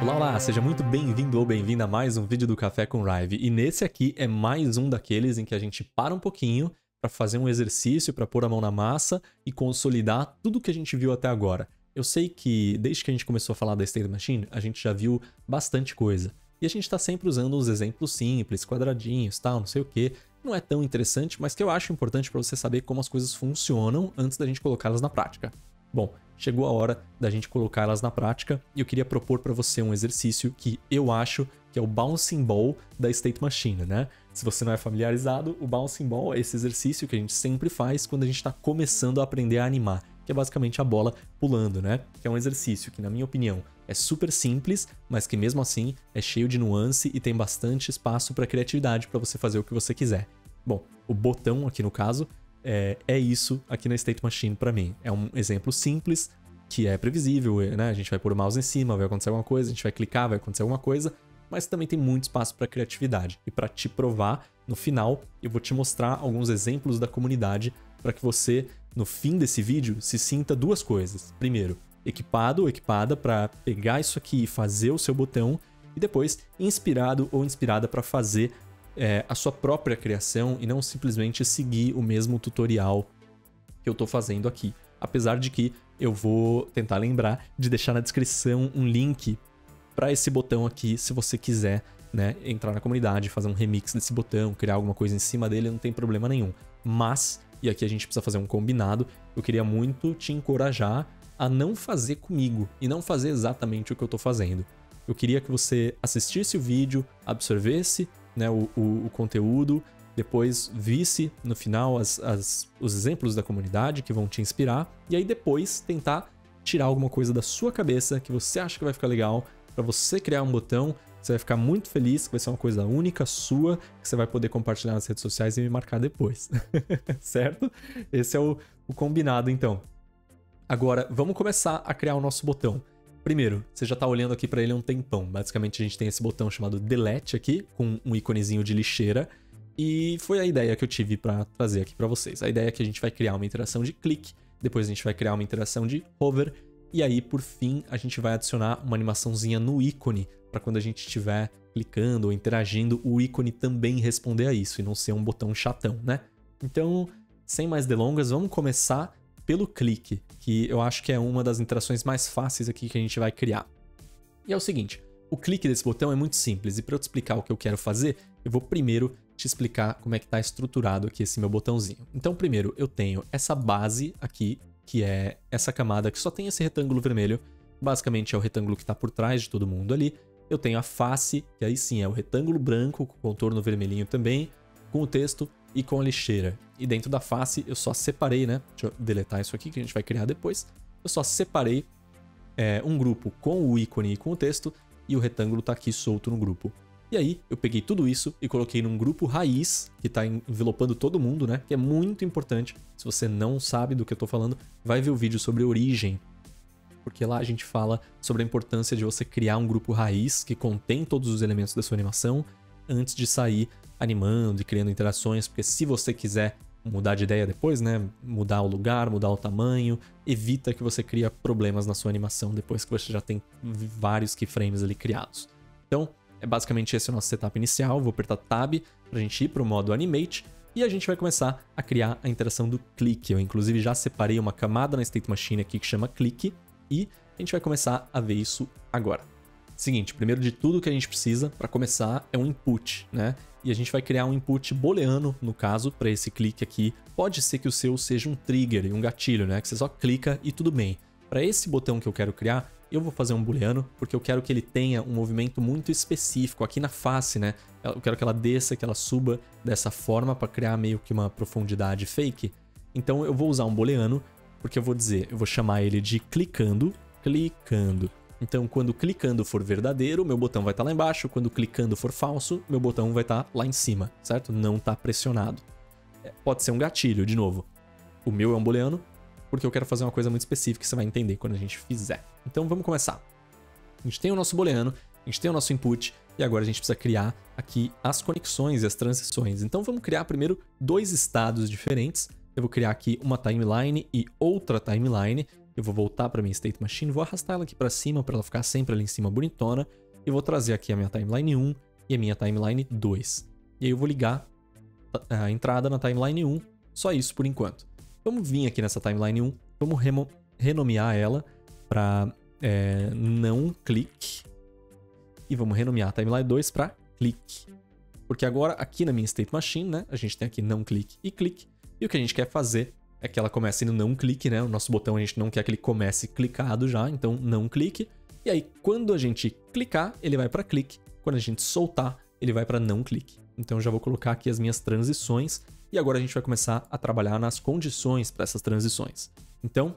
Olá, olá, seja muito bem-vindo ou bem-vinda a mais um vídeo do Café com Rive. E nesse aqui é mais um daqueles em que a gente para um pouquinho para fazer um exercício, para pôr a mão na massa e consolidar tudo que a gente viu até agora. Eu sei que desde que a gente começou a falar da State Machine, a gente já viu bastante coisa. E a gente está sempre usando uns exemplos simples, quadradinhos, tal, não sei o que. Não é tão interessante, mas que eu acho importante para você saber como as coisas funcionam antes da gente colocá-las na prática. Bom, chegou a hora da gente colocar elas na prática e eu queria propor para você um exercício que eu acho que é o Bouncing Ball da State Machine, né? Se você não é familiarizado, o Bouncing Ball é esse exercício que a gente sempre faz quando a gente está começando a aprender a animar, que é basicamente a bola pulando, né? Que é um exercício que, na minha opinião, é super simples, mas que mesmo assim é cheio de nuance e tem bastante espaço para criatividade para você fazer o que você quiser. Bom, o botão aqui no caso é isso aqui na State Machine para mim. É um exemplo simples, que é previsível, né? A gente vai pôr o mouse em cima, vai acontecer alguma coisa, a gente vai clicar, vai acontecer alguma coisa, mas também tem muito espaço para criatividade. E para te provar, no final, eu vou te mostrar alguns exemplos da comunidade para que você, no fim desse vídeo, se sinta duas coisas. Primeiro, equipado ou equipada para pegar isso aqui e fazer o seu botão, e depois, inspirado ou inspirada para fazer a sua própria criação e não simplesmente seguir o mesmo tutorial que eu tô fazendo aqui. Apesar de que eu vou tentar lembrar de deixar na descrição um link para esse botão aqui, se você quiser, né, entrar na comunidade, fazer um remix desse botão, criar alguma coisa em cima dele, não tem problema nenhum. Mas, e aqui a gente precisa fazer um combinado, eu queria muito te encorajar a não fazer comigo e não fazer exatamente o que eu tô fazendo. Eu queria que você assistisse o vídeo, absorvesse, né, o conteúdo, depois visse no final os exemplos da comunidade que vão te inspirar, e aí depois tentar tirar alguma coisa da sua cabeça que você acha que vai ficar legal, para você criar um botão, você vai ficar muito feliz, que vai ser uma coisa única sua, que você vai poder compartilhar nas redes sociais e me marcar depois, certo? Esse é o combinado então. Agora, vamos começar a criar o nosso botão. Primeiro, você já está olhando aqui para ele há um tempão. Basicamente, a gente tem esse botão chamado Delete aqui, com um iconezinho de lixeira. E foi a ideia que eu tive para trazer aqui para vocês. A ideia é que a gente vai criar uma interação de clique, depois a gente vai criar uma interação de hover, e aí, por fim, a gente vai adicionar uma animaçãozinha no ícone, para quando a gente estiver clicando ou interagindo, o ícone também responder a isso, e não ser um botão chatão, né? Então, sem mais delongas, vamos começar pelo clique, que eu acho que é uma das interações mais fáceis aqui que a gente vai criar. E é o seguinte, o clique desse botão é muito simples, e para eu te explicar o que eu quero fazer, eu vou primeiro te explicar como é que está estruturado aqui esse meu botãozinho. Então, primeiro, eu tenho essa base aqui, que é essa camada que só tem esse retângulo vermelho, basicamente é o retângulo que está por trás de todo mundo ali. Eu tenho a face, que aí sim é o retângulo branco, com contorno vermelhinho também, com o texto e com a lixeira. E dentro da face eu só separei, né? Deixa eu deletar isso aqui que a gente vai criar depois. Eu só separei um grupo com o ícone e com o texto e o retângulo tá aqui solto no grupo. E aí eu peguei tudo isso e coloquei num grupo raiz que tá envelopando todo mundo, né? Que é muito importante. Se você não sabe do que eu tô falando, vai ver o vídeo sobre origem. Porque lá a gente fala sobre a importância de você criar um grupo raiz que contém todos os elementos da sua animação antes de sair animando e criando interações, porque se você quiser mudar de ideia depois, né, mudar o lugar, mudar o tamanho, evita que você crie problemas na sua animação depois que você já tem vários keyframes ali criados. Então, é basicamente esse o nosso setup inicial. Vou apertar Tab pra gente ir pro modo Animate e a gente vai começar a criar a interação do clique. Eu inclusive já separei uma camada na State Machine aqui que chama clique e a gente vai começar a ver isso agora. Seguinte, primeiro de tudo que a gente precisa para começar é um input, né? E a gente vai criar um input booleano, no caso, para esse clique aqui. Pode ser que o seu seja um trigger, um gatilho, né? Que você só clica e tudo bem. Para esse botão que eu quero criar, eu vou fazer um booleano, porque eu quero que ele tenha um movimento muito específico aqui na face, né? Eu quero que ela desça, que ela suba dessa forma para criar meio que uma profundidade fake. Então eu vou usar um booleano, porque eu vou chamar ele de clicando. Então, quando clicando for verdadeiro, meu botão vai estar lá embaixo. Quando clicando for falso, meu botão vai estar lá em cima, certo? Não está pressionado. Pode ser um gatilho, de novo. O meu é um booleano, porque eu quero fazer uma coisa muito específica que você vai entender quando a gente fizer. Então, vamos começar. A gente tem o nosso booleano, a gente tem o nosso input, e agora a gente precisa criar aqui as conexões e as transições. Então, vamos criar primeiro dois estados diferentes. Eu vou criar aqui uma timeline e outra timeline. eu vou voltar para minha State Machine, vou arrastar ela aqui para cima para ela ficar sempre ali em cima bonitona, e vou trazer aqui a minha timeline 1 e a minha timeline 2. E aí eu vou ligar a entrada na timeline 1, só isso por enquanto. Vamos vir aqui nessa timeline 1, vamos renomear ela para não clique, e vamos renomear a timeline 2 para clique. Porque agora aqui na minha State Machine, né, a gente tem aqui não clique e clique, e o que a gente quer fazer é que ela comece no não clique, né? O nosso botão a gente não quer que ele comece clicado já, então não clique. E aí quando a gente clicar, ele vai para clique. Quando a gente soltar, ele vai para não clique. Então eu já vou colocar aqui as minhas transições e agora a gente vai começar a trabalhar nas condições para essas transições. Então,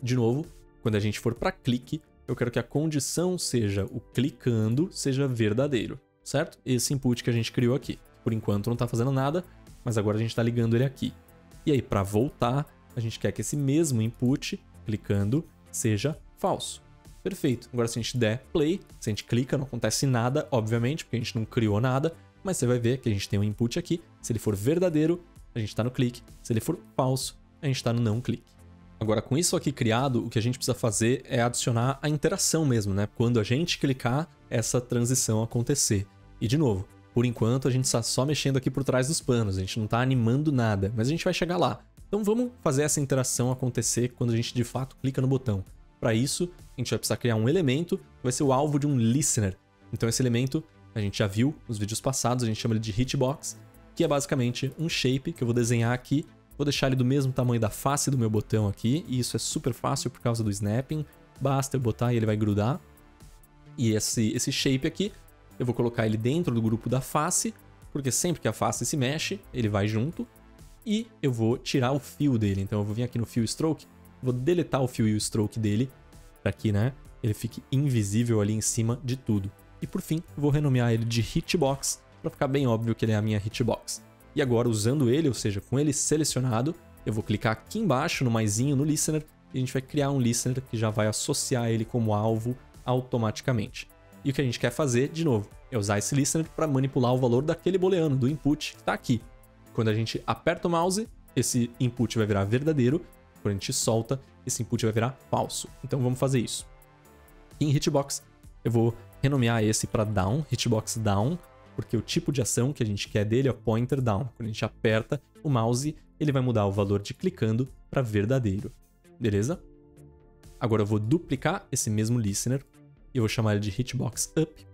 de novo, quando a gente for para clique, eu quero que a condição seja o clicando seja verdadeiro, certo? Esse input que a gente criou aqui. Por enquanto não está fazendo nada, mas agora a gente está ligando ele aqui. E aí, para voltar, a gente quer que esse mesmo input, clicando, seja falso. Perfeito. Agora, se a gente der play, se a gente clica, não acontece nada, obviamente, porque a gente não criou nada, mas você vai ver que a gente tem um input aqui. Se ele for verdadeiro, a gente está no clique. Se ele for falso, a gente está no não clique. Agora, com isso aqui criado, o que a gente precisa fazer é adicionar a interação mesmo, né? Quando a gente clicar, essa transição acontecer. E, de novo, por enquanto, a gente está só mexendo aqui por trás dos panos, a gente não está animando nada, mas a gente vai chegar lá. Então vamos fazer essa interação acontecer quando a gente de fato clica no botão. Para isso, a gente vai precisar criar um elemento que vai ser o alvo de um listener. Então esse elemento, a gente já viu nos vídeos passados, a gente chama ele de hitbox, que é basicamente um shape que eu vou desenhar aqui. Vou deixar ele do mesmo tamanho da face do meu botão aqui, e isso é super fácil por causa do snapping. Basta eu botar e ele vai grudar. E esse shape aqui, eu vou colocar ele dentro do grupo da face, porque sempre que a face se mexe, ele vai junto. E eu vou tirar o fio dele. Então eu vou vir aqui no Fill Stroke, vou deletar o fio e o stroke dele, para que, né, ele fique invisível ali em cima de tudo. E por fim, eu vou renomear ele de Hitbox, para ficar bem óbvio que ele é a minha Hitbox. E agora, usando ele, ou seja, com ele selecionado, eu vou clicar aqui embaixo no maisinho no Listener, e a gente vai criar um Listener que já vai associar ele como alvo automaticamente. E o que a gente quer fazer, de novo, é usar esse listener para manipular o valor daquele booleano, do input que está aqui. Quando a gente aperta o mouse, esse input vai virar verdadeiro. Quando a gente solta, esse input vai virar falso. Então vamos fazer isso. Em Hitbox, eu vou renomear esse para down, Hitbox down, porque o tipo de ação que a gente quer dele é pointer down. Quando a gente aperta o mouse, ele vai mudar o valor de clicando para verdadeiro. Beleza? Agora eu vou duplicar esse mesmo listener. Eu vou chamar ele de Hitbox Up,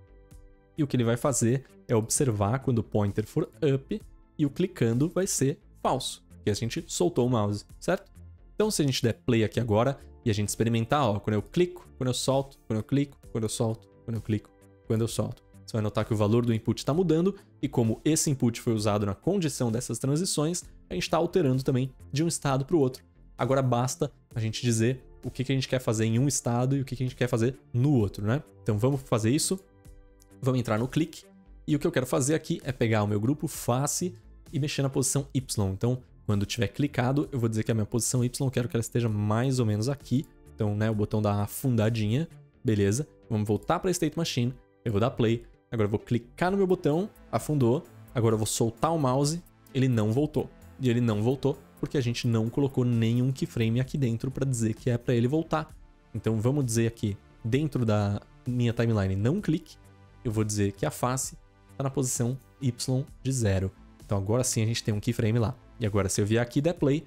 e o que ele vai fazer é observar quando o pointer for up, e o clicando vai ser falso, porque a gente soltou o mouse, certo? Então se a gente der play aqui agora, e a gente experimentar, ó, quando eu clico, quando eu solto, quando eu clico, quando eu solto, quando eu clico, quando eu solto, você vai notar que o valor do input está mudando, e como esse input foi usado na condição dessas transições, a gente está alterando também de um estado para o outro. Agora basta a gente dizer o que a gente quer fazer em um estado e o que a gente quer fazer no outro, né? Então vamos fazer isso, vamos entrar no clique, e o que eu quero fazer aqui é pegar o meu grupo face e mexer na posição Y. Então, quando tiver clicado, eu vou dizer que a minha posição Y, eu quero que ela esteja mais ou menos aqui. Então, né, o botão dá uma afundadinha, beleza? Vamos voltar para a State Machine, eu vou dar play, agora eu vou clicar no meu botão, afundou, agora eu vou soltar o mouse, ele não voltou. E ele não voltou porque a gente não colocou nenhum keyframe aqui dentro para dizer que é para ele voltar. Então vamos dizer aqui, dentro da minha timeline não clique, eu vou dizer que a face está na posição Y de 0. Então agora sim a gente tem um keyframe lá. E agora se eu vier aqui e der play,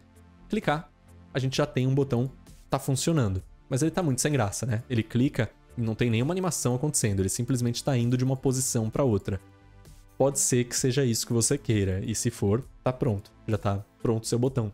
clicar, a gente já tem um botão que está funcionando. Mas ele está muito sem graça, né? Ele clica e não tem nenhuma animação acontecendo, ele simplesmente está indo de uma posição para outra. Pode ser que seja isso que você queira, e se for, tá pronto, já tá pronto o seu botão.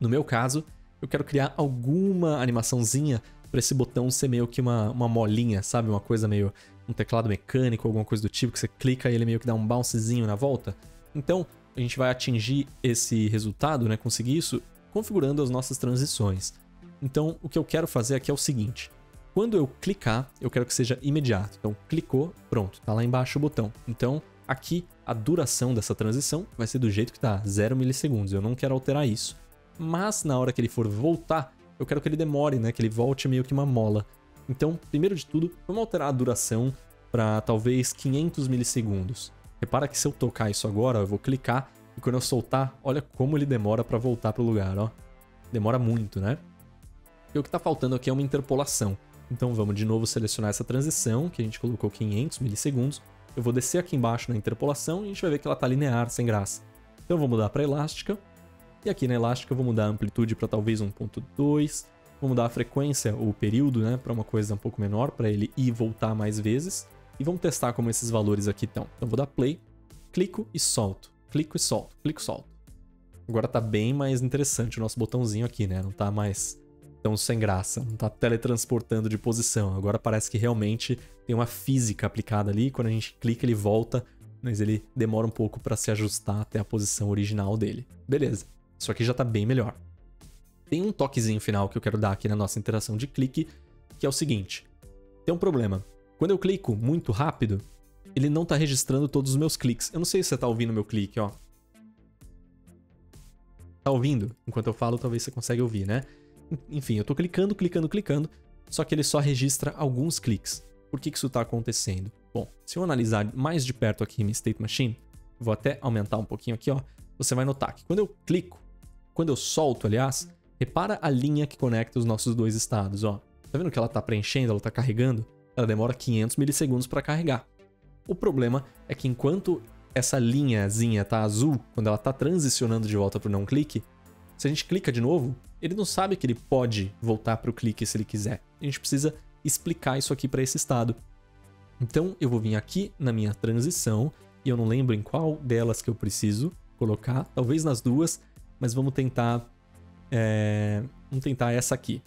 No meu caso, eu quero criar alguma animaçãozinha para esse botão ser meio que uma molinha, sabe? Uma coisa meio, um teclado mecânico, alguma coisa do tipo, que você clica e ele meio que dá um bouncezinho na volta. Então, a gente vai atingir esse resultado, né? Conseguir isso configurando as nossas transições. Então, o que eu quero fazer aqui é o seguinte. Quando eu clicar, eu quero que seja imediato. Então, clicou, pronto, tá lá embaixo o botão. Então, aqui, a duração dessa transição vai ser do jeito que tá, 0 milissegundos. Eu não quero alterar isso. Mas, na hora que ele for voltar, eu quero que ele demore, né? Que ele volte meio que uma mola. Então, primeiro de tudo, vamos alterar a duração para talvez 500 milissegundos. Repara que se eu tocar isso agora, eu vou clicar e quando eu soltar, olha como ele demora para voltar pro lugar, ó. Demora muito, né? E o que está faltando aqui é uma interpolação. Então vamos de novo selecionar essa transição, que a gente colocou 500 milissegundos. Eu vou descer aqui embaixo na interpolação e a gente vai ver que ela está linear, sem graça. Então eu vou mudar para elástica. E aqui na elástica eu vou mudar a amplitude para talvez 1.2. Vou mudar a frequência, ou o período, né, para uma coisa um pouco menor, para ele ir e voltar mais vezes. E vamos testar como esses valores aqui estão. Então eu vou dar play, clico e solto. Clico e solto, clico e solto. Agora tá bem mais interessante o nosso botãozinho aqui, né? Não tá mais tão sem graça, não tá teletransportando de posição. Agora parece que realmente tem uma física aplicada ali. Quando a gente clica, ele volta, mas ele demora um pouco para se ajustar até a posição original dele. Beleza, isso aqui já tá bem melhor. Tem um toquezinho final que eu quero dar aqui na nossa interação de clique, que é o seguinte. Tem um problema. Quando eu clico muito rápido, ele não tá registrando todos os meus cliques. Eu não sei se você tá ouvindo meu clique, ó. Tá ouvindo? Enquanto eu falo, talvez você consiga ouvir, né? Enfim, eu tô clicando, só que ele só registra alguns cliques. Por que isso tá acontecendo? Bom, se eu analisar mais de perto aqui minha State Machine, vou até aumentar um pouquinho aqui, ó, você vai notar que quando eu clico, quando eu solto, aliás, repara a linha que conecta os nossos dois estados, ó. Tá vendo que ela tá preenchendo, ela tá carregando? Ela demora 500 milissegundos para carregar. O problema é que enquanto essa linhazinha tá azul, quando ela tá transicionando de volta pro não clique, se a gente clica de novo, ele não sabe que ele pode voltar pro clique se ele quiser. A gente precisa explicar isso aqui para esse estado. Então eu vou vir aqui na minha transição, e eu não lembro em qual delas que eu preciso colocar, talvez nas duas, mas vamos tentar essa aqui.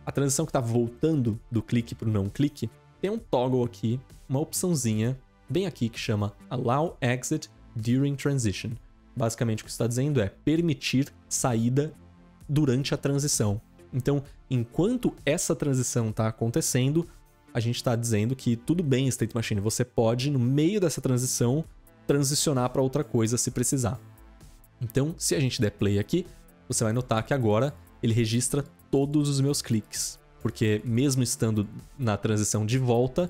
A transição que está voltando do clique para o não clique, tem um toggle aqui, uma opçãozinha bem aqui que chama Allow Exit During Transition. Basicamente o que está dizendo é permitir saída durante a transição. Então, enquanto essa transição está acontecendo, a gente está dizendo que tudo bem, State Machine, você pode, no meio dessa transição, transicionar para outra coisa se precisar. Então, se a gente der play aqui, você vai notar que agora ele registra todos os meus cliques. Porque mesmo estando na transição de volta,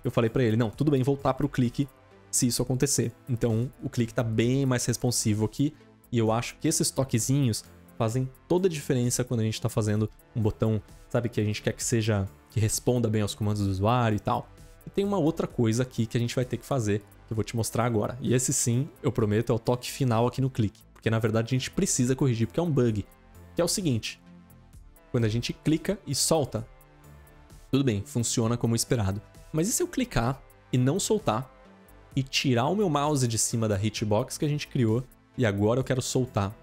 eu falei para ele, não, tudo bem voltar para o clique se isso acontecer. Então, o clique está bem mais responsivo aqui, e eu acho que esses toquezinhos fazem toda a diferença quando a gente está fazendo um botão, sabe, que a gente quer que seja, que responda bem aos comandos do usuário e tal. E tem uma outra coisa aqui que a gente vai ter que fazer, que eu vou te mostrar agora. E esse sim, eu prometo, é o toque final aqui no clique. Porque na verdade a gente precisa corrigir, porque é um bug. Que é o seguinte, quando a gente clica e solta, tudo bem, funciona como esperado. Mas e se eu clicar e não soltar, e tirar o meu mouse de cima da hitbox que a gente criou, e agora eu quero soltar?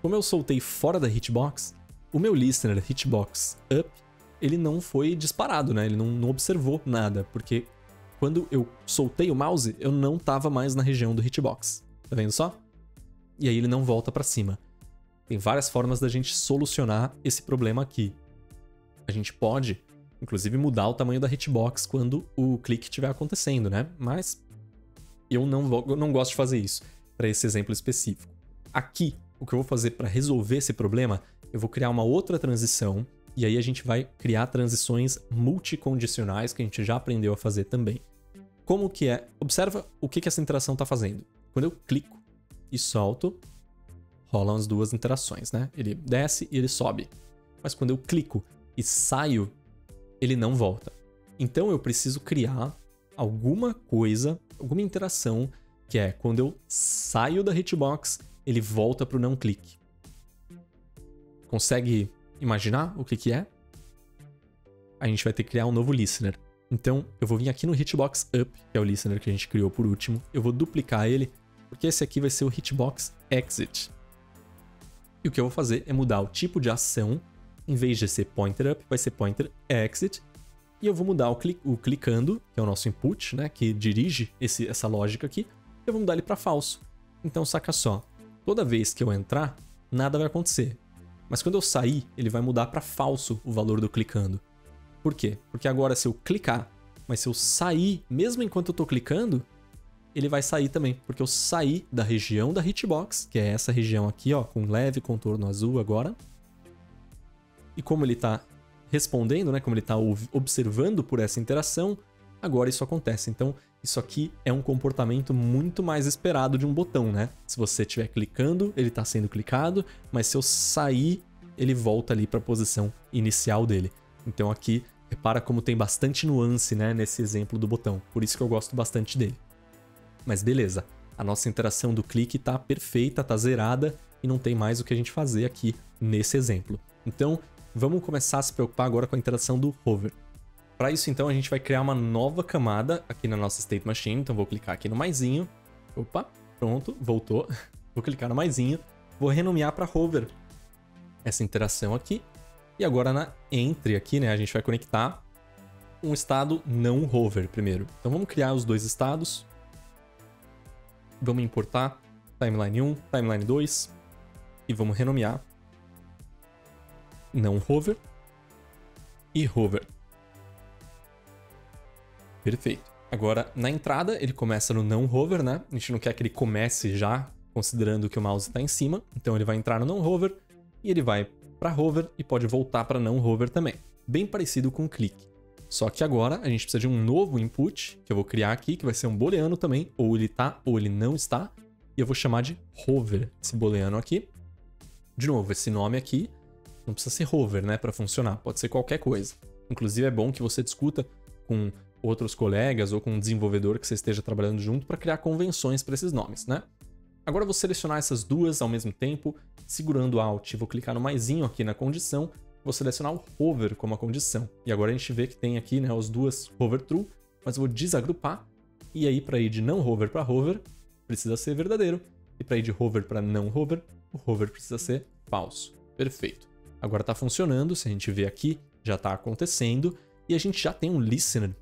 Como eu soltei fora da hitbox, o meu listener hitbox up, ele não foi disparado, né? Ele não observou nada, porque quando eu soltei o mouse, eu não estava mais na região do hitbox. Tá vendo só? E aí ele não volta para cima. Tem várias formas da gente solucionar esse problema aqui. A gente pode, inclusive, mudar o tamanho da hitbox quando o clique estiver acontecendo, né? Mas eu não gosto de fazer isso para esse exemplo específico. Aqui, o que eu vou fazer para resolver esse problema, eu vou criar uma outra transição, e aí a gente vai criar transições multicondicionais, que a gente já aprendeu a fazer também. Como que é? Observa o que essa interação está fazendo. Quando eu clico e solto, rolam as duas interações, né? Ele desce e ele sobe. Mas quando eu clico e saio, ele não volta. Então eu preciso criar alguma coisa, alguma interação, que é quando eu saio da hitbox, ele volta para o não clique. Consegue imaginar o que é? A gente vai ter que criar um novo listener. Então eu vou vir aqui no hitbox up, que é o listener que a gente criou por último. Eu vou duplicar ele, porque esse aqui vai ser o hitbox exit. E o que eu vou fazer é mudar o tipo de ação. Em vez de ser pointer up, vai ser pointer exit. E eu vou mudar o clicando, que é o nosso input, né, que dirige essa lógica aqui. Eu vou mudar ele para falso. Então saca só, toda vez que eu entrar, nada vai acontecer. Mas quando eu sair, ele vai mudar para falso o valor do clicando. Por quê? Porque agora se eu clicar, mas se eu sair, mesmo enquanto eu estou clicando, ele vai sair também, porque eu saí da região da hitbox, que é essa região aqui, ó, com leve contorno azul agora. E como ele está respondendo, né, como ele está observando por essa interação, agora isso acontece. Então, isso aqui é um comportamento muito mais esperado de um botão, né? Se você estiver clicando, ele está sendo clicado, mas se eu sair, ele volta ali para a posição inicial dele. Então aqui, repara como tem bastante nuance, né, nesse exemplo do botão. Por isso que eu gosto bastante dele. Mas beleza, a nossa interação do clique está perfeita, está zerada e não tem mais o que a gente fazer aqui nesse exemplo. Então, vamos começar a se preocupar agora com a interação do hover. Para isso, então, a gente vai criar uma nova camada aqui na nossa State Machine. Então, vou clicar aqui no maisinho. Opa, pronto, voltou. Vou clicar no maisinho. Vou renomear para hover essa interação aqui. E agora na entry aqui, né, a gente vai conectar um estado não hover primeiro. Então, vamos criar os dois estados. Vamos importar timeline 1, timeline 2. E vamos renomear não hover e hover. Perfeito. Agora, na entrada, ele começa no não hover, né? A gente não quer que ele comece já, considerando que o mouse está em cima. Então, ele vai entrar no não hover e ele vai para hover e pode voltar para não hover também. Bem parecido com o clique. Só que agora, a gente precisa de um novo input, que eu vou criar aqui, que vai ser um booleano também. Ou ele tá, ou ele não está. E eu vou chamar de hover, esse booleano aqui. De novo, esse nome aqui não precisa ser hover, né, para funcionar. Pode ser qualquer coisa. Inclusive, é bom que você discuta com outros colegas ou com um desenvolvedor que você esteja trabalhando junto para criar convenções para esses nomes, né? Agora eu vou selecionar essas duas ao mesmo tempo, segurando Alt, vou clicar no maisinho aqui na condição, vou selecionar o hover como a condição. E agora a gente vê que tem aqui, né, as duas hover true, mas eu vou desagrupar, e aí para ir de não hover para hover, precisa ser verdadeiro, e para ir de hover para não hover, o hover precisa ser falso. Perfeito. Agora está funcionando, se a gente ver aqui, já está acontecendo, e a gente já tem um listener,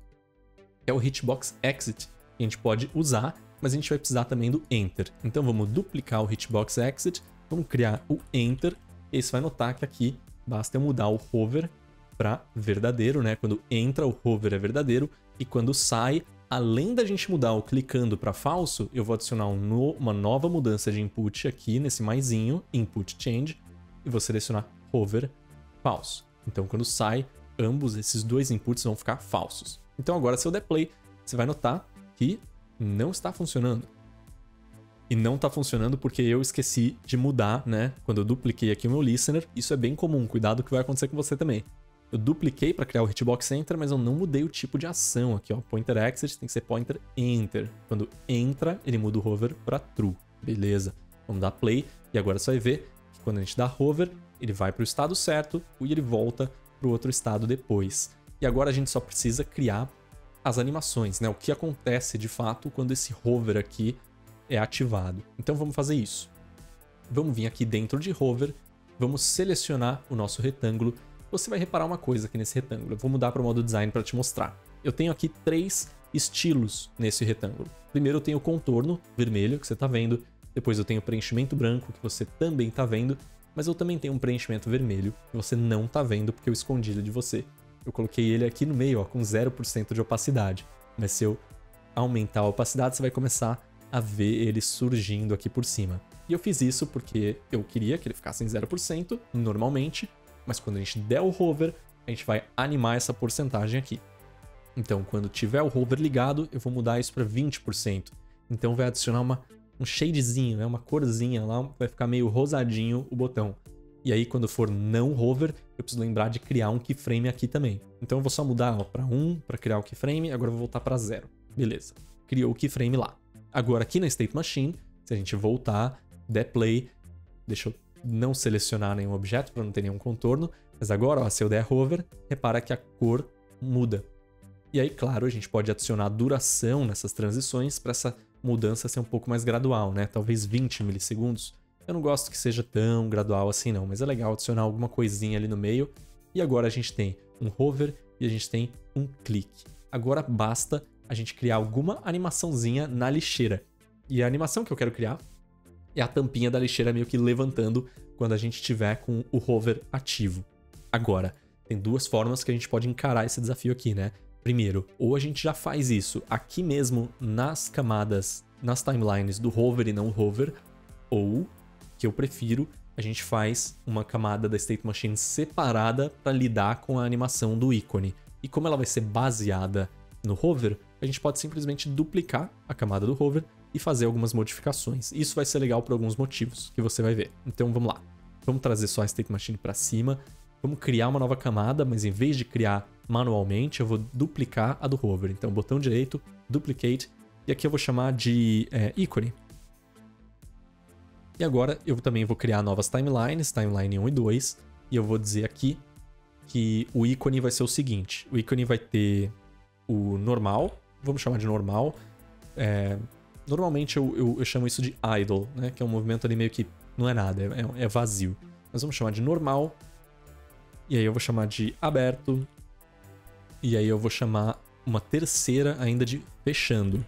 que é o Hitbox Exit, que a gente pode usar, mas a gente vai precisar também do Enter. Então vamos duplicar o Hitbox Exit, vamos criar o Enter, e você vai notar que aqui basta eu mudar o hover para verdadeiro, né? Quando entra o hover é verdadeiro, e quando sai, além da gente mudar o clicando para falso, eu vou adicionar uma nova mudança de input aqui nesse maisinho, Input Change, e vou selecionar hover falso. Então quando sai, ambos esses dois inputs vão ficar falsos. Então agora se eu der play, você vai notar que não está funcionando. E não está funcionando porque eu esqueci de mudar, né? Quando eu dupliquei aqui o meu listener, isso é bem comum, cuidado que vai acontecer com você também. Eu dupliquei para criar o Hitbox Enter, mas eu não mudei o tipo de ação aqui, ó. Pointer Exit tem que ser Pointer Enter. Quando entra, ele muda o hover para True. Beleza. Vamos dar play e agora você vai ver que quando a gente dá hover, ele vai para o estado certo e ele volta para o outro estado depois. E agora a gente só precisa criar as animações, né? O que acontece de fato quando esse hover aqui é ativado. Então vamos fazer isso. Vamos vir aqui dentro de hover, vamos selecionar o nosso retângulo. Você vai reparar uma coisa aqui nesse retângulo. Eu vou mudar para o modo design para te mostrar. Eu tenho aqui 3 estilos nesse retângulo. Primeiro eu tenho o contorno vermelho, que você está vendo. Depois eu tenho o preenchimento branco, que você também está vendo. Mas eu também tenho um preenchimento vermelho, que você não está vendo porque eu escondi ele de você. Eu coloquei ele aqui no meio, ó, com 0% de opacidade. Mas se eu aumentar a opacidade, você vai começar a ver ele surgindo aqui por cima. E eu fiz isso porque eu queria que ele ficasse em 0% normalmente, mas quando a gente der o hover, a gente vai animar essa porcentagem aqui. Então, quando tiver o hover ligado, eu vou mudar isso para 20%. Então vai adicionar um shadezinho, né, uma corzinha lá, vai ficar meio rosadinho o botão. E aí, quando for não hover, eu preciso lembrar de criar um keyframe aqui também. Então eu vou só mudar para 1 para criar o keyframe, agora eu vou voltar para 0. Beleza, criou o keyframe lá. Agora aqui na State Machine, se a gente voltar, der play, deixa eu não selecionar nenhum objeto para não ter nenhum contorno, mas agora, ó, se eu der hover, repara que a cor muda. E aí, claro, a gente pode adicionar duração nessas transições para essa mudança ser um pouco mais gradual, né? Talvez 20 milissegundos. Eu não gosto que seja tão gradual assim não, mas é legal adicionar alguma coisinha ali no meio. E agora a gente tem um hover e a gente tem um clique. Agora basta a gente criar alguma animaçãozinha na lixeira. E a animação que eu quero criar é a tampinha da lixeira meio que levantando quando a gente tiver com o hover ativo. Agora, tem duas formas que a gente pode encarar esse desafio aqui, né? Primeiro, ou a gente já faz isso aqui mesmo nas camadas, nas timelines do hover e não hover, ou, que eu prefiro, a gente faz uma camada da State Machine separada para lidar com a animação do ícone. E como ela vai ser baseada no hover, a gente pode simplesmente duplicar a camada do hover e fazer algumas modificações. Isso vai ser legal por alguns motivos que você vai ver. Então vamos lá. Vamos trazer só a State Machine para cima. Vamos criar uma nova camada, mas em vez de criar manualmente, eu vou duplicar a do Hover. Então, botão direito, Duplicate, e aqui eu vou chamar de ícone. E agora eu também vou criar novas timelines, timeline 1 e 2, e eu vou dizer aqui que o ícone vai ser o seguinte. O ícone vai ter o normal, vamos chamar de normal. Normalmente eu chamo isso de idle, né? Que é um movimento ali meio que não é nada, é vazio. Mas vamos chamar de normal. E aí eu vou chamar de aberto. E aí eu vou chamar uma terceira ainda de fechando.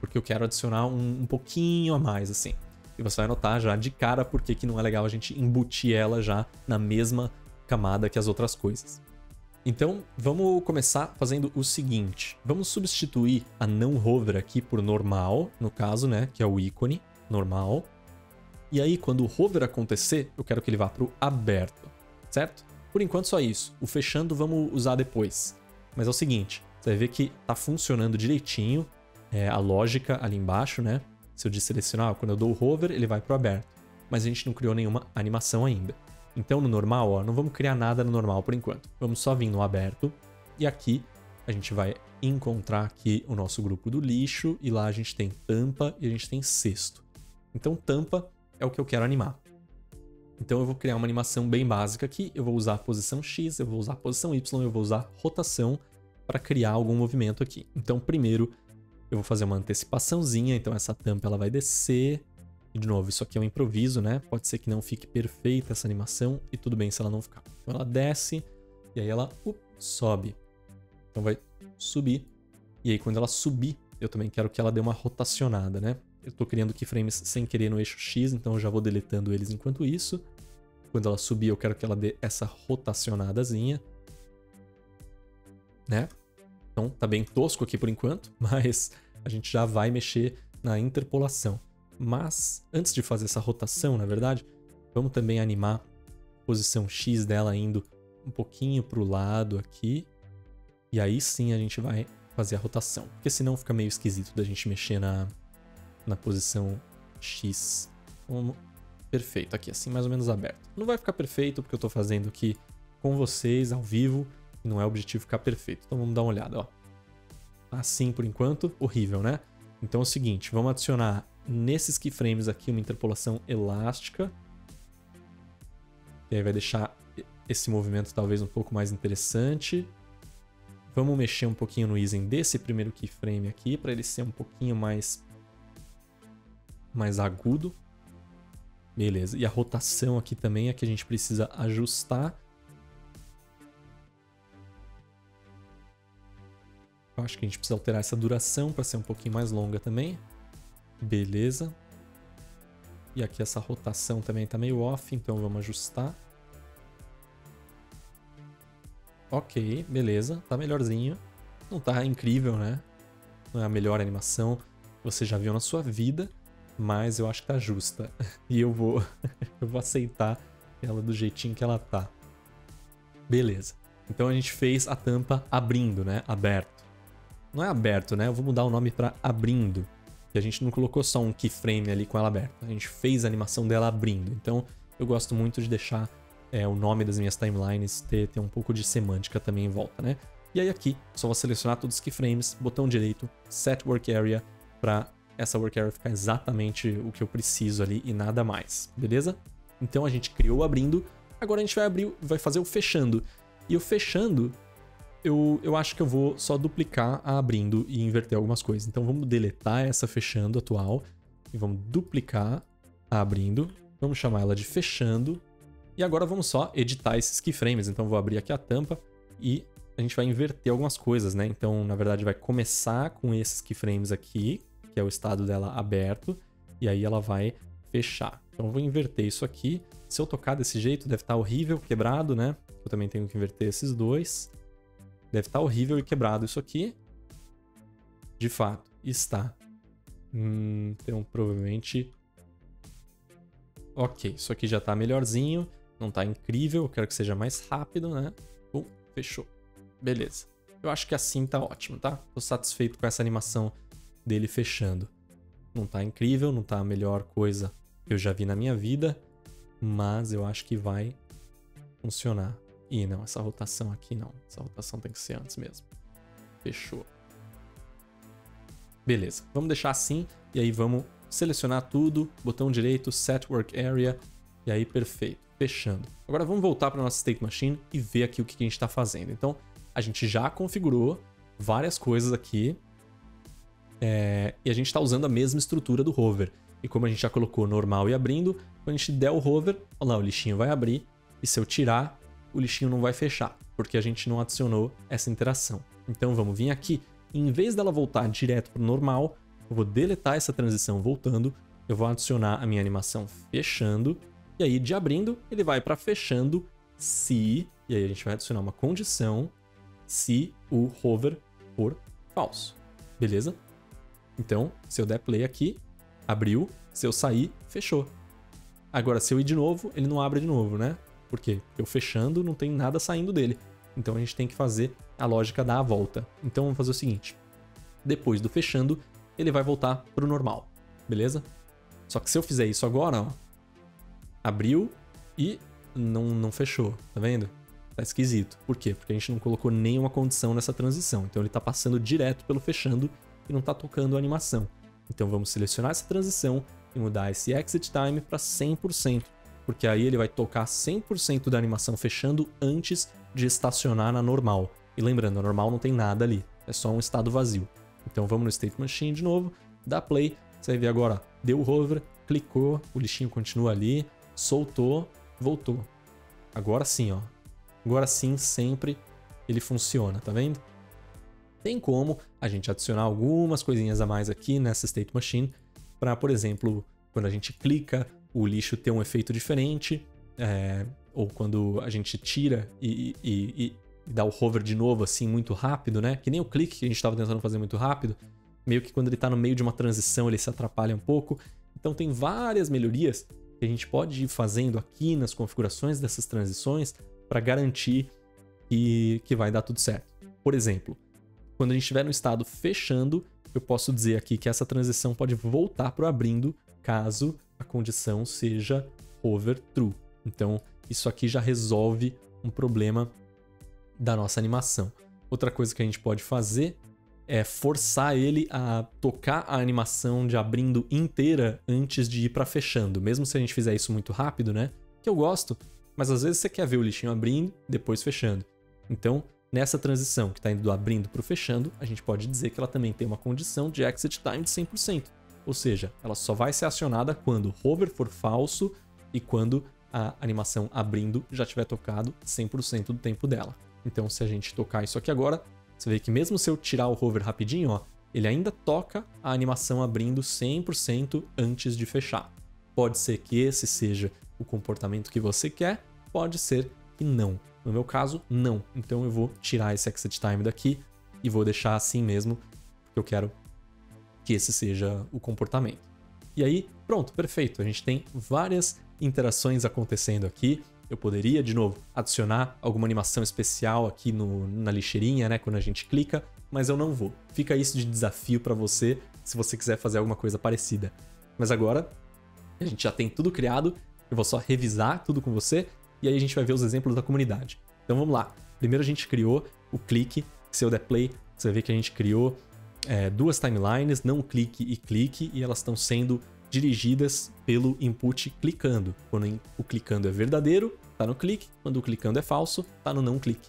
Porque eu quero adicionar um pouquinho a mais, assim. E você vai notar já de cara porque que não é legal a gente embutir ela já na mesma camada que as outras coisas. Então, vamos começar fazendo o seguinte. Vamos substituir a não hover aqui por normal, no caso, né? Que é o ícone normal. E aí, quando o hover acontecer, eu quero que ele vá para o aberto, certo? Por enquanto, só isso. O fechando vamos usar depois. Mas é o seguinte, você vai ver que tá funcionando direitinho a lógica ali embaixo, né? Se eu desselecionar, quando eu dou o hover, ele vai para o aberto. Mas a gente não criou nenhuma animação ainda. Então, no normal, ó, não vamos criar nada no normal por enquanto. Vamos só vir no aberto. E aqui, a gente vai encontrar aqui o nosso grupo do lixo. E lá a gente tem tampa e a gente tem cesto. Então, tampa é o que eu quero animar. Então, eu vou criar uma animação bem básica aqui. Eu vou usar a posição X, eu vou usar a posição Y, eu vou usar rotação para criar algum movimento aqui. Então, primeiro, eu vou fazer uma antecipaçãozinha. Então, essa tampa ela vai descer. E, de novo, isso aqui é um improviso, né? Pode ser que não fique perfeita essa animação e tudo bem se ela não ficar. Então ela desce e aí ela sobe. Então vai subir. E aí quando ela subir, eu também quero que ela dê uma rotacionada, né? Eu tô criando keyframes sem querer no eixo X, então eu já vou deletando eles enquanto isso. Quando ela subir, eu quero que ela dê essa rotacionadazinha, né? Então tá bem tosco aqui por enquanto, mas a gente já vai mexer na interpolação. Mas, antes de fazer essa rotação, na verdade, vamos também animar a posição X dela indo um pouquinho para o lado aqui. E aí sim a gente vai fazer a rotação. Porque senão fica meio esquisito da gente mexer na posição X. Perfeito, aqui assim, mais ou menos aberto. Não vai ficar perfeito porque eu estou fazendo aqui com vocês, ao vivo. E não é o objetivo ficar perfeito. Então vamos dar uma olhada, ó. Assim por enquanto, horrível, né? Então é o seguinte, vamos adicionar nesses keyframes aqui uma interpolação elástica. E aí vai deixar esse movimento talvez um pouco mais interessante. Vamos mexer um pouquinho no easing desse primeiro keyframe aqui para ele ser um pouquinho mais agudo. Beleza, e a rotação aqui também é que a gente precisa ajustar. Eu acho que a gente precisa alterar essa duração para ser um pouquinho mais longa também. Beleza. E aqui essa rotação também tá meio off, então vamos ajustar. Ok, beleza. Tá melhorzinho. Não tá incrível, né? Não é a melhor animação que você já viu na sua vida, mas eu acho que tá justa. E eu vou aceitar ela do jeitinho que ela tá. Beleza. Então a gente fez a tampa abrindo, né? Aberto. Não é aberto, né? Eu vou mudar o nome para abrindo. E a gente não colocou só um keyframe ali com ela aberta. A gente fez a animação dela abrindo. Então, eu gosto muito de deixar o nome das minhas timelines ter um pouco de semântica também em volta, né? E aí aqui, só vou selecionar todos os keyframes, botão direito, Set Work Area, para essa Work Area ficar exatamente o que eu preciso ali e nada mais, beleza? Então a gente criou o abrindo, agora a gente vai fazer o fechando. E o fechando, eu acho que eu vou só duplicar a abrindo e inverter algumas coisas. Então vamos deletar essa fechando atual e vamos duplicar a abrindo. Vamos chamar ela de fechando. E agora vamos só editar esses keyframes. Então vou abrir aqui a tampa e a gente vai inverter algumas coisas, né? Então, na verdade, vai começar com esses keyframes aqui, que é o estado dela aberto, e aí ela vai fechar. Então eu vou inverter isso aqui. Se eu tocar desse jeito, deve estar horrível, quebrado, né? Eu também tenho que inverter esses dois. Deve estar horrível e quebrado isso aqui. De fato, está. Então, provavelmente... Ok, isso aqui já está melhorzinho. Não está incrível, eu quero que seja mais rápido, né? Bom, fechou. Beleza. Eu acho que assim tá ótimo, tá? Tô satisfeito com essa animação dele fechando. Não tá incrível, não tá a melhor coisa que eu já vi na minha vida, mas eu acho que vai funcionar. Ih, não, essa rotação aqui não. Essa rotação tem que ser antes mesmo. Fechou. Beleza, vamos deixar assim e aí vamos selecionar tudo, botão direito, Set Work Area, e aí perfeito, fechando. Agora vamos voltar para a nossa State Machine e ver aqui o que a gente está fazendo. Então, a gente já configurou várias coisas aqui e a gente está usando a mesma estrutura do hover. E como a gente já colocou normal e abrindo, quando a gente der o hover, olha lá, o lixinho vai abrir, e se eu tirar, o lixinho não vai fechar, porque a gente não adicionou essa interação. Então vamos vir aqui, e em vez dela voltar direto para o normal, eu vou deletar essa transição voltando, eu vou adicionar a minha animação fechando, e aí de abrindo, ele vai para fechando se, e aí a gente vai adicionar uma condição, se o hover for falso, beleza? Então, se eu der play aqui, abriu, se eu sair, fechou. Agora, se eu ir de novo, ele não abre de novo, né? Por quê? Porque eu fechando não tem nada saindo dele. Então a gente tem que fazer a lógica dar a volta. Então vamos fazer o seguinte. Depois do fechando, ele vai voltar para o normal, beleza? Só que se eu fizer isso agora, ó, abriu e não fechou, tá vendo? Tá esquisito. Por quê? Porque a gente não colocou nenhuma condição nessa transição. Então ele tá passando direto pelo fechando e não tá tocando a animação. Então vamos selecionar essa transição e mudar esse Exit Time para 100%, porque aí ele vai tocar 100% da animação fechando antes de estacionar na normal. E lembrando, a normal não tem nada ali, é só um estado vazio. Então vamos no State Machine de novo, dá play, você vai ver agora, ó, deu o hover, clicou, o lixinho continua ali, soltou, voltou. Agora sim, ó. Agora sim, sempre ele funciona, tá vendo? Tem como a gente adicionar algumas coisinhas a mais aqui nessa State Machine para, por exemplo, quando a gente clica, o lixo ter um efeito diferente, ou quando a gente tira e dá o hover de novo assim muito rápido, né? Que nem o clique que a gente estava tentando fazer muito rápido, meio que quando ele está no meio de uma transição ele se atrapalha um pouco. Então tem várias melhorias que a gente pode ir fazendo aqui nas configurações dessas transições para garantir que vai dar tudo certo. Por exemplo, quando a gente estiver no estado fechando, eu posso dizer aqui que essa transição pode voltar para o abrindo caso a condição seja hover true. Então, isso aqui já resolve um problema da nossa animação. Outra coisa que a gente pode fazer é forçar ele a tocar a animação de abrindo inteira antes de ir para fechando, mesmo se a gente fizer isso muito rápido, né? Que eu gosto, mas às vezes você quer ver o lixinho abrindo, depois fechando. Então, nessa transição que está indo do abrindo para o fechando, a gente pode dizer que ela também tem uma condição de exit time de 100%. Ou seja, ela só vai ser acionada quando o hover for falso e quando a animação abrindo já tiver tocado 100% do tempo dela. Então, se a gente tocar isso aqui agora, você vê que mesmo se eu tirar o hover rapidinho, ó, ele ainda toca a animação abrindo 100% antes de fechar. Pode ser que esse seja o comportamento que você quer, pode ser que não. No meu caso, não. Então eu vou tirar esse exit time daqui e vou deixar assim mesmo, porque eu quero que esse seja o comportamento. E aí, pronto, perfeito. A gente tem várias interações acontecendo aqui. Eu poderia, de novo, adicionar alguma animação especial aqui na lixeirinha, né, quando a gente clica, mas eu não vou. Fica isso de desafio para você, se você quiser fazer alguma coisa parecida. Mas agora, a gente já tem tudo criado, eu vou só revisar tudo com você, e aí a gente vai ver os exemplos da comunidade. Então vamos lá. Primeiro a gente criou o clique. Se eu der play, você vai ver que a gente criou duas timelines, não clique e clique, e elas estão sendo dirigidas pelo input clicando. Quando o clicando é verdadeiro, tá no clique. Quando o clicando é falso, tá no não clique.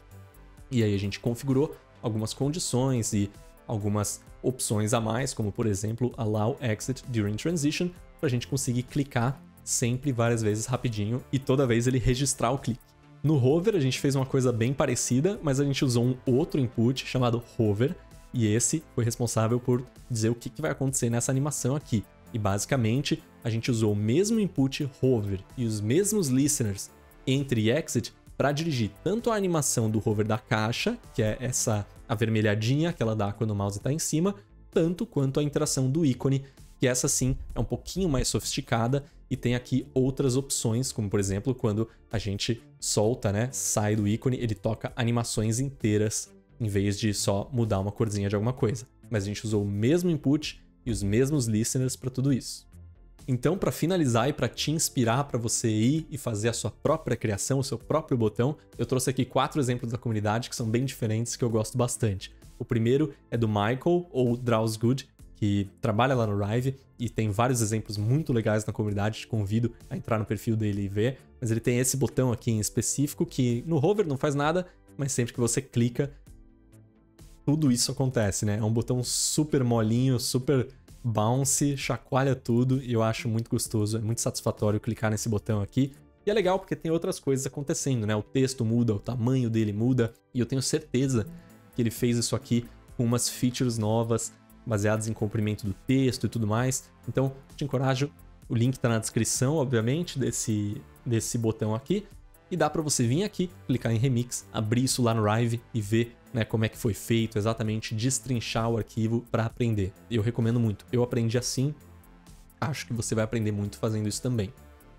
E aí a gente configurou algumas condições e algumas opções a mais, como por exemplo, Allow Exit During Transition, para a gente conseguir clicar sempre várias vezes rapidinho e toda vez ele registrar o clique. No hover a gente fez uma coisa bem parecida, mas a gente usou um outro input chamado hover, e esse foi responsável por dizer o que vai acontecer nessa animação aqui. E basicamente a gente usou o mesmo input hover e os mesmos listeners entre e exit para dirigir tanto a animação do hover da caixa, que é essa avermelhadinha que ela dá quando o mouse está em cima, tanto quanto a interação do ícone, que essa sim é um pouquinho mais sofisticada e tem aqui outras opções, como por exemplo, quando a gente solta, né, sai do ícone, ele toca animações inteiras em vez de só mudar uma corzinha de alguma coisa. Mas a gente usou o mesmo input e os mesmos listeners para tudo isso. Então, para finalizar e para te inspirar para você ir e fazer a sua própria criação, o seu próprio botão, eu trouxe aqui 4 exemplos da comunidade que são bem diferentes, que eu gosto bastante. O primeiro é do Michael, ou Drawsgood, que trabalha lá no Rive e tem vários exemplos muito legais na comunidade, te convido a entrar no perfil dele e ver. Mas ele tem esse botão aqui em específico que no hover não faz nada, mas sempre que você clica, tudo isso acontece, né? É um botão super molinho, super bouncy, chacoalha tudo e eu acho muito gostoso, é muito satisfatório clicar nesse botão aqui. E é legal porque tem outras coisas acontecendo, né? O texto muda, o tamanho dele muda e eu tenho certeza que ele fez isso aqui com umas features novas, baseadas em comprimento do texto e tudo mais. Então, te encorajo, o link tá na descrição, obviamente, desse botão aqui. E dá para você vir aqui, clicar em Remix, abrir isso lá no Rive e ver, né, como é que foi feito, exatamente destrinchar o arquivo para aprender. Eu recomendo muito. Eu aprendi assim, acho que você vai aprender muito fazendo isso também.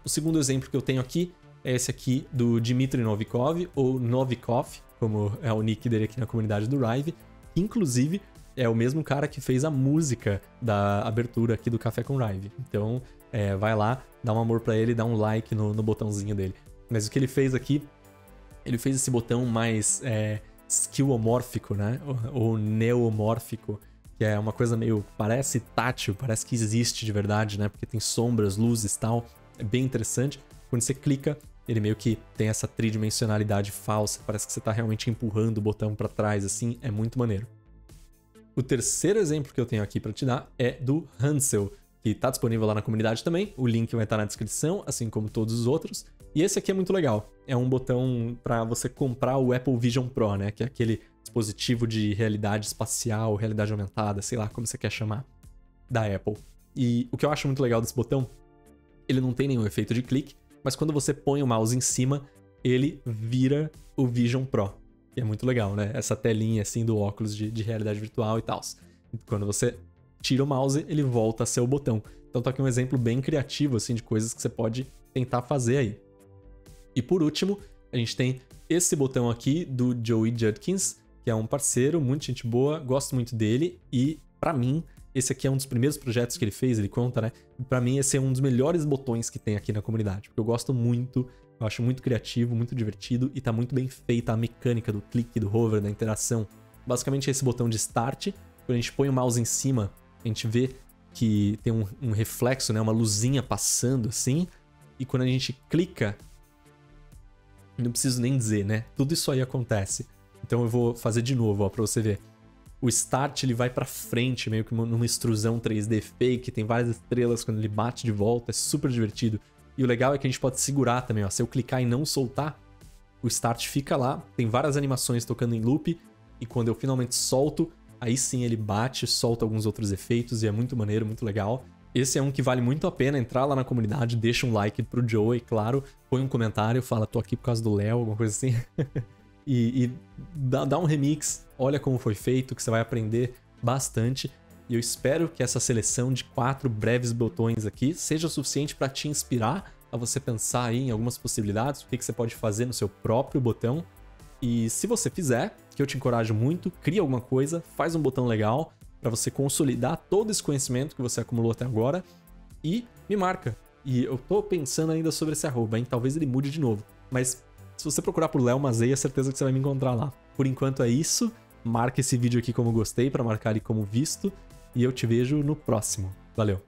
O segundo exemplo que eu tenho aqui é esse aqui do Dmitry Novikov, ou Novikov, como é o nick dele aqui na comunidade do Rive. Inclusive, é o mesmo cara que fez a música da abertura aqui do Café com Rive. Então, vai lá, dá um amor para ele, dá um like no botãozinho dele. Mas o que ele fez aqui, ele fez esse botão mais skillomórfico, né? Ou neomórfico, que é uma coisa meio, parece tátil, parece que existe de verdade, né? Porque tem sombras, luzes e tal. É bem interessante. Quando você clica, ele meio que tem essa tridimensionalidade falsa, parece que você tá realmente empurrando o botão para trás, assim, é muito maneiro. O terceiro exemplo que eu tenho aqui para te dar é do Hansel, que está disponível lá na comunidade também. O link vai estar na descrição, assim como todos os outros. E esse aqui é muito legal. É um botão para você comprar o Apple Vision Pro, né? Que é aquele dispositivo de realidade espacial, realidade aumentada, sei lá como você quer chamar, da Apple. E o que eu acho muito legal desse botão, ele não tem nenhum efeito de clique, mas quando você põe o mouse em cima, ele vira o Vision Pro. E é muito legal, né? Essa telinha assim do óculos de realidade virtual e tal. Quando você tira o mouse, ele volta a ser o botão. Então tá aqui um exemplo bem criativo assim de coisas que você pode tentar fazer aí. E por último, a gente tem esse botão aqui do Joey Judkins, que é um parceiro, muita gente boa, gosto muito dele e pra mim esse aqui é um dos primeiros projetos que ele fez, ele conta, né? Pra mim esse é um dos melhores botões que tem aqui na comunidade, porque eu gosto muito, eu acho muito criativo, muito divertido e tá muito bem feita a mecânica do clique, do hover, da interação. Basicamente esse botão de start, quando a gente põe o mouse em cima, a gente vê que tem um reflexo, né? Uma luzinha passando assim, e quando a gente clica, não preciso nem dizer, né? Tudo isso aí acontece. Então eu vou fazer de novo, ó, pra você ver. O start, ele vai pra frente, meio que numa extrusão 3D fake, tem várias estrelas quando ele bate de volta, é super divertido. E o legal é que a gente pode segurar também, ó. Se eu clicar e não soltar, o start fica lá, tem várias animações tocando em loop, e quando eu finalmente solto, aí sim ele bate, solta alguns outros efeitos, e é muito maneiro, muito legal. Esse é um que vale muito a pena entrar lá na comunidade, deixa um like pro Joey, claro, põe um comentário, fala, tô aqui por causa do Léo, alguma coisa assim. e dá um remix, olha como foi feito, que você vai aprender bastante. E eu espero que essa seleção de 4 breves botões aqui seja o suficiente para te inspirar a você pensar aí em algumas possibilidades, o que você pode fazer no seu próprio botão. E se você fizer, que eu te encorajo muito, cria alguma coisa, faz um botão legal, para você consolidar todo esse conhecimento que você acumulou até agora e me marca. E eu tô pensando ainda sobre esse arroba, hein? Talvez ele mude de novo. Mas se você procurar por Léo Mazei, é certeza que você vai me encontrar lá. Por enquanto é isso. Marca esse vídeo aqui como gostei, para marcar ele como visto. E eu te vejo no próximo. Valeu!